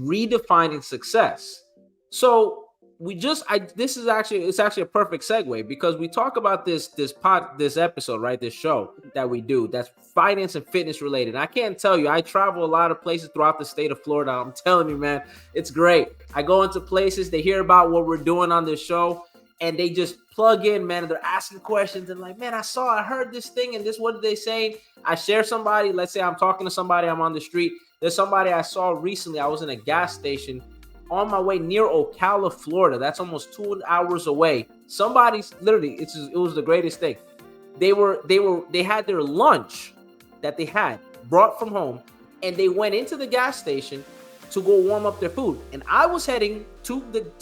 redefining success. So it's actually a perfect segue because we talk about this episode, right? This show that we do that's finance and fitness related. And I can't tell you, I travel a lot of places throughout the state of Florida. I'm telling you, man, it's great. I go into places, they hear about what we're doing on this show, and they just plug in, man. And they're asking questions and like, man, I heard this thing and this, what are they saying? I share somebody, let's say I'm talking to somebody, I'm on the street. There's somebody I saw recently. I was in a gas station on my way near Ocala, Florida. That's almost 2 hours away. Somebody's literally, it was the greatest thing. They had their lunch that they had brought from home, and they went into the gas station to go warm up their food. And I was heading to the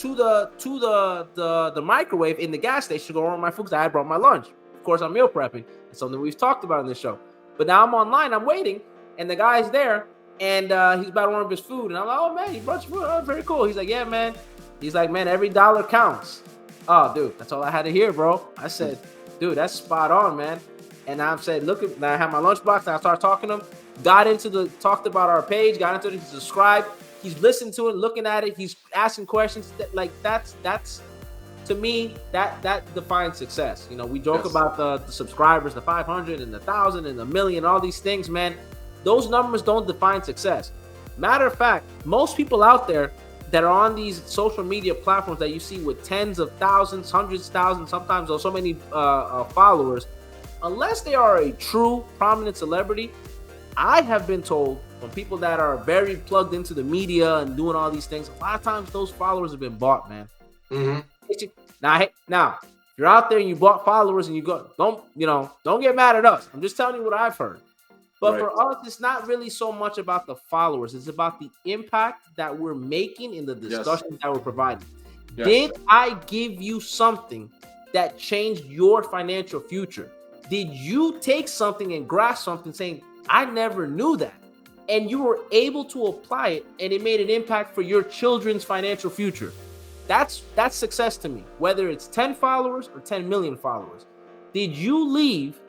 microwave in the gas station to go warm my food because I had brought my lunch. Of course, I'm meal prepping. It's something we've talked about in this show. But now I'm online, I'm waiting, and the guy's there, and he's about to warm up his food. And I'm like, oh, man, you brought your food? Oh, very cool. He's like, yeah, man. He's like, man, every dollar counts. Oh, dude, that's all I had to hear, bro. I said, dude, that's spot on, man. And I said, look, and I had my lunchbox, and I started talking to him. Talked about our page, got into it, he subscribed. He's listening to it, looking at it. He's asking questions. That's to me, that defines success. You know, we joke about the subscribers, the 500 and the 1,000 and the million, all these things, man. Those numbers don't define success. Matter of fact, most people out there that are on these social media platforms that you see with tens of thousands, hundreds of thousands, sometimes so many followers, unless they are a true prominent celebrity, I have been told from people that are very plugged into the media and doing all these things, a lot of times those followers have been bought, man. Mm-hmm. Now, if you're out there and you bought followers and don't get mad at us. I'm just telling you what I've heard. But right. For us, it's not really so much about the followers. It's about the impact that we're making in the discussion that we're providing. Yes. Did I give you something that changed your financial future? Did you take something and grasp something saying, I never knew that? And you were able to apply it and it made an impact for your children's financial future. That's success to me, whether it's 10 followers or 10 million followers. Did you leave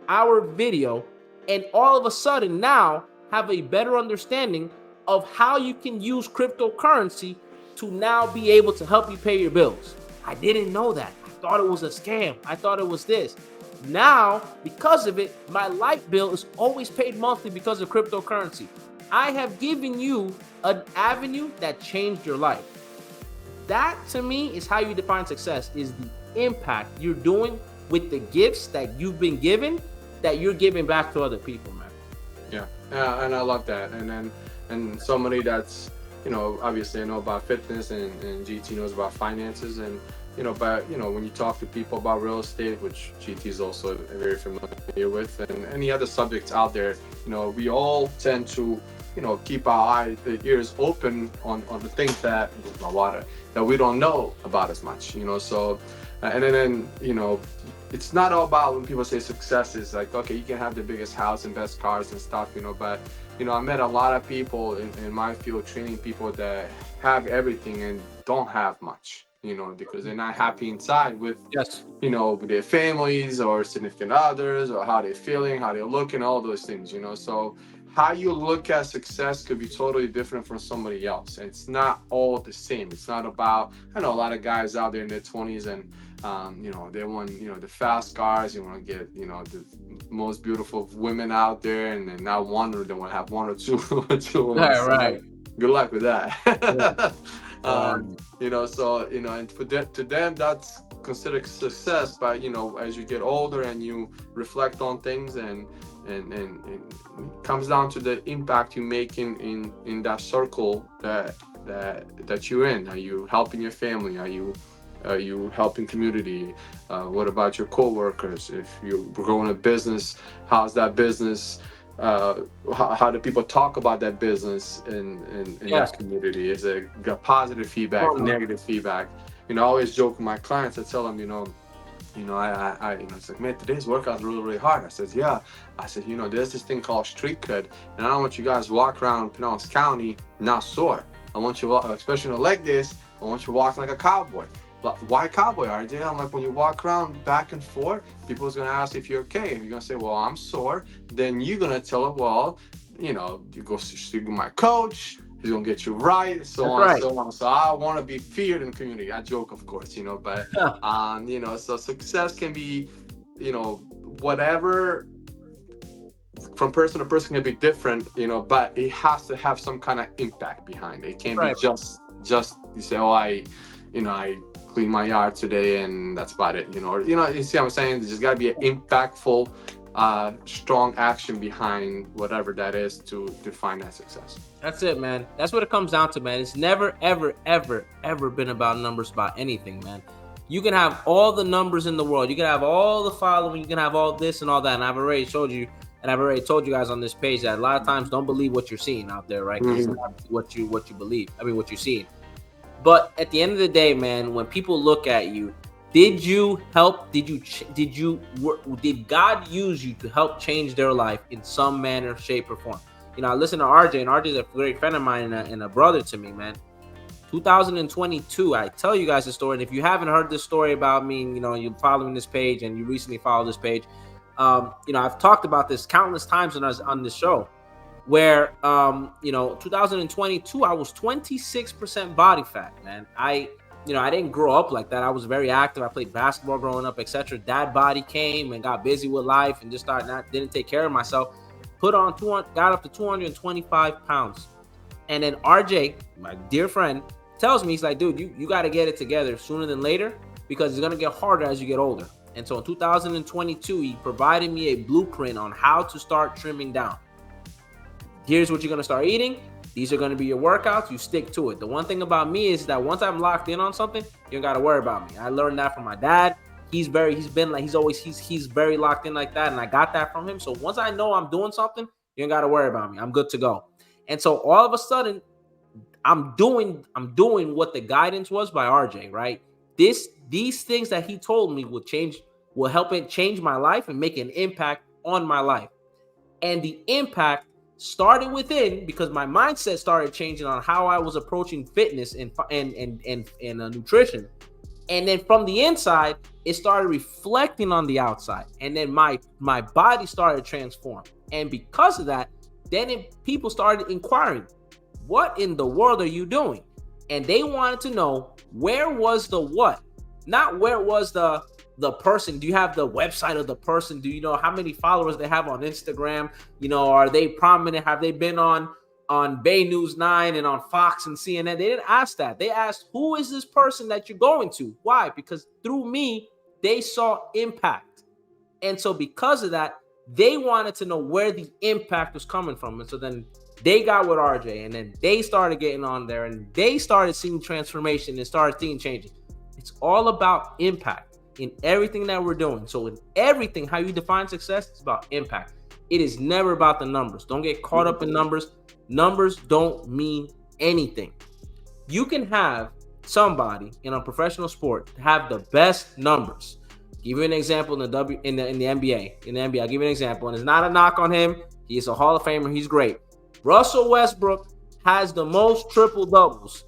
our video and all of a sudden now have a better understanding of how you can use cryptocurrency to now be able to help you pay your bills? I didn't know that. I thought it was a scam. I thought it was this. Now, because of it, my light bill is always paid monthly because of cryptocurrency. I have given you an avenue that changed your life. That, to me, is how you define success, is the impact you're doing with the gifts that you've been given, that you're giving back to other people, man. Yeah, and I love that. And somebody that's, obviously I know about fitness and GT knows about finances and, but when you talk to people about real estate, which GT is also very familiar with, and any other subjects out there, we all tend to, keep our ears open on the things that we don't know about as much, so, and then, it's not all about when people say success is like, okay, you can have the biggest house and best cars and stuff, but, I met a lot of people in my field, training people that have everything and don't have much. Because they're not happy inside with, with their families or significant others or how they're feeling, how they're looking, all those things, So how you look at success could be totally different from somebody else. And it's not all the same. It's not about, I know a lot of guys out there in their 20s and, they want, the fast cars, you want to get, the most beautiful women out there and then not one, or they want to have one or two. Right. Good luck with that. Yeah. And to them, that's considered success. But, as you get older and you reflect on things and it comes down to the impact you make in that circle that you're in. Are you helping your family? Are you helping community? What about your coworkers? If you're growing a business, how's that business? How do people talk about that business in that community? Is it got positive feedback, negative feedback? I always joke with my clients. I tell them, I it's like, man, today's workout is really, really hard. I said, yeah. I said, there's this thing called street cred, and I don't want you guys to walk around Pinellas County not sore. I want you, especially like this, I want you walking like a cowboy. But why cowboy, RJ? I'm like, when you walk around back and forth, people's gonna ask if you're okay. And you're gonna say, well, I'm sore. Then you're gonna tell them, well, you go speak with my coach. he's gonna get you right, so That's on, right. so on. So I want to be feared in the community. I joke, of course, but so success can be, whatever, from person to person can be different, but it has to have some kind of impact behind it. It can't be Right. just you say, oh, I clean my yard today and that's about it, or you see what I'm saying? There's just got to be an impactful, strong action behind whatever that is to define that success. That's it, man. That's what it comes down to, man. It's never, ever, ever, ever been about numbers, about anything, man. You can have all the numbers in the world. You can have all the following. You can have all this and all that. And I've already showed you, and I've already told you guys on this page that a lot of times don't believe what you're seeing out there, right? Because it's not what you believe. I mean, what you're seeing. But at the end of the day, man, when people look at you, did you help? Did God use you to help change their life in some manner, shape, or form? I listen to RJ, and RJ is a great friend of mine and a brother to me, man. 2022, I tell you guys the story, and if you haven't heard this story about me, you're following this page and you recently followed this page, I've talked about this countless times on this show, where 2022, I was 26% body fat, man. I didn't grow up like that. I was very active. I played basketball growing up, etc. Dad body came and got busy with life and just didn't take care of myself. Got up to 225 pounds. And then RJ, my dear friend, tells me, he's like, dude, you got to get it together sooner than later, because it's going to get harder as you get older. And so in 2022, he provided me a blueprint on how to start trimming down. Here's what you're going to start eating. These are going to be your workouts. You stick to it. The one thing about me is that once I'm locked in on something, you don't got to worry about me. I learned that from my dad. He's very locked in like that. And I got that from him. So once I know I'm doing something, you don't got to worry about me. I'm good to go. And so all of a sudden, I'm doing what the guidance was by RJ, right? These things that he told me will help it change my life and make an impact on my life. And the impact started within, because my mindset started changing on how I was approaching fitness and nutrition. And then from the inside, it started reflecting on the outside. And then my body started to transform. And because of that, then people started inquiring, what in the world are you doing? And they wanted to know, where was the what? Not where was the person. Do you have the website of the person? Do you know how many followers they have on Instagram? Are they prominent? Have they been on Bay News 9 and on Fox and CNN? They didn't ask that. They asked, who is this person that you're going to? Why? Because through me, they saw impact. And so because of that, they wanted to know where the impact was coming from. And so then they got with RJ, and then they started getting on there, and they started seeing transformation and started seeing changes. It's all about impact in everything that we're doing. So in everything, how you define success, it's about impact. It is never about the numbers. Don't get caught up in numbers. Numbers don't mean anything. You can have somebody in a professional sport have the best numbers. Give you an example in the NBA. In the NBA, I'll give you an example, and it's not a knock on him. He's a Hall of Famer. He's great. Russell Westbrook has the most triple doubles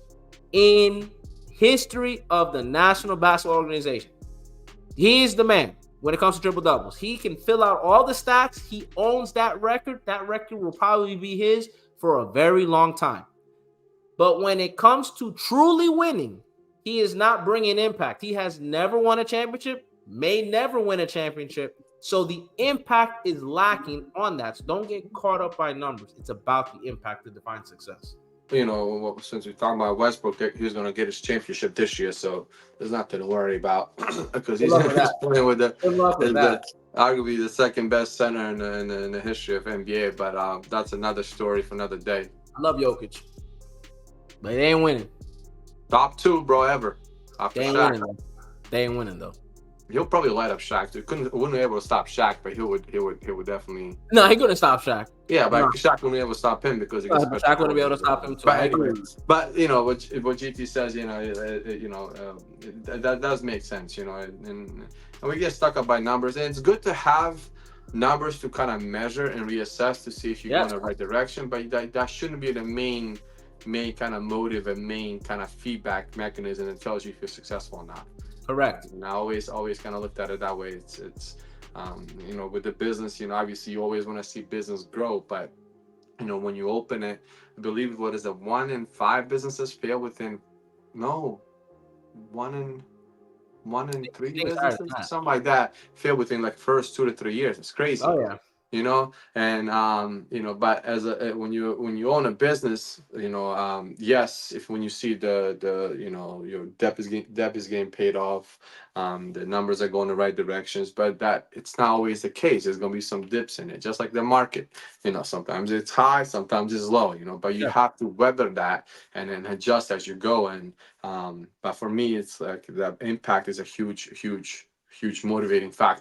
in history of the National Basketball Organization. He is the man when it comes to triple doubles. He can fill out all the stats. He owns that record. That record will probably be his for a very long time. But when it comes to truly winning, he is not bringing impact. He has never won a championship, may never win a championship. So the impact is lacking on that. So don't get caught up by numbers. It's about the impact to define success. Since we're talking about Westbrook, he's going to get his championship this year, so there's nothing to worry about because he's playing with arguably the second best center in the history of NBA. But that's another story for another day. I love Jokic, but they ain't winning. Top 2, bro, ever. They ain't winning though. He'll probably light up Shaq. Wouldn't be able to stop Shaq, but he would definitely. No, he couldn't stop Shaq. Yeah, but Shaq wouldn't be able to stop him because he Shaq wouldn't be able to stop him too. But anyway, what GT says, that does make sense, and we get stuck up by numbers, and it's good to have numbers to kind of measure and reassess to see if you're going in the right direction, but that shouldn't be the main kind of motive and main kind of feedback mechanism that tells you if you're successful or not. Correct. And I always kind of looked at it that way. It's with the business, obviously you always want to see business grow, but when you open it, I believe, what is it, 1 in 5 businesses fail within, no, one in one in I three think it's higher businesses, than that. something like that, fail within like first 2 to 3 years. It's crazy. Oh yeah. And but as when you own a business, yes, if when you see the your debt is getting paid off, the numbers are going the right directions, but that it's not always the case. There's going to be some dips in it, just like the market. Sometimes it's high, sometimes it's low, but you Yeah. have to weather that and then adjust as you go. And but for me, it's like the impact is a huge motivating factor